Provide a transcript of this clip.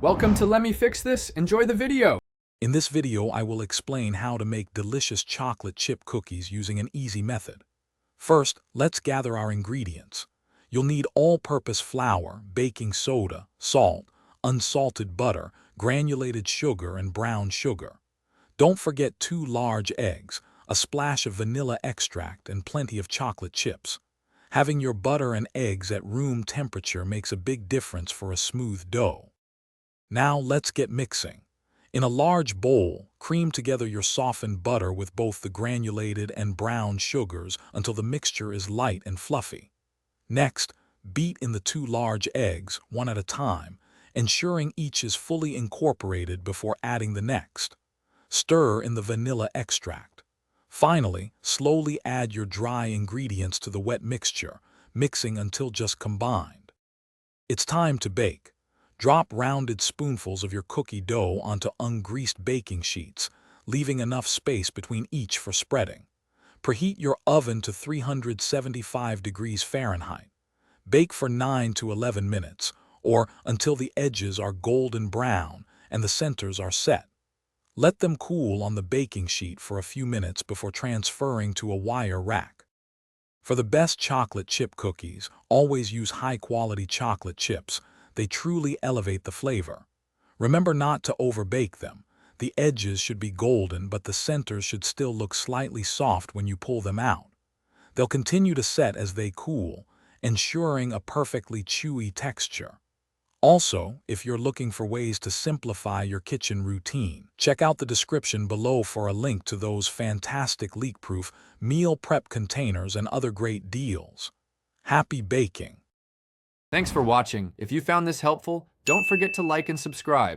Welcome to Let Me Fix This. Enjoy the video. In this video, I will explain how to make delicious chocolate chip cookies using an easy method. First, let's gather our ingredients. You'll need all-purpose flour, baking soda, salt, unsalted butter, granulated sugar, and brown sugar. Don't forget 2 large eggs, a splash of vanilla extract, and plenty of chocolate chips. Having your butter and eggs at room temperature makes a big difference for a smooth dough. Now let's get mixing. In a large bowl, cream together your softened butter with both the granulated and brown sugars until the mixture is light and fluffy. Next, beat in the 2 large eggs, one at a time, ensuring each is fully incorporated before adding the next. Stir in the vanilla extract. Finally, slowly add your dry ingredients to the wet mixture, mixing until just combined. It's time to bake. Drop rounded spoonfuls of your cookie dough onto ungreased baking sheets, leaving enough space between each for spreading. Preheat your oven to 375 degrees Fahrenheit. Bake for 9 to 11 minutes, or until the edges are golden brown and the centers are set. Let them cool on the baking sheet for a few minutes before transferring to a wire rack. For the best chocolate chip cookies, always use high-quality chocolate chips. They truly elevate the flavor. Remember not to overbake them. The edges should be golden, but the centers should still look slightly soft when you pull them out. They'll continue to set as they cool, ensuring a perfectly chewy texture. Also, if you're looking for ways to simplify your kitchen routine, check out the description below for a link to those fantastic leak-proof meal prep containers and other great deals. Happy baking! Thanks for watching. If you found this helpful, don't forget to like and subscribe.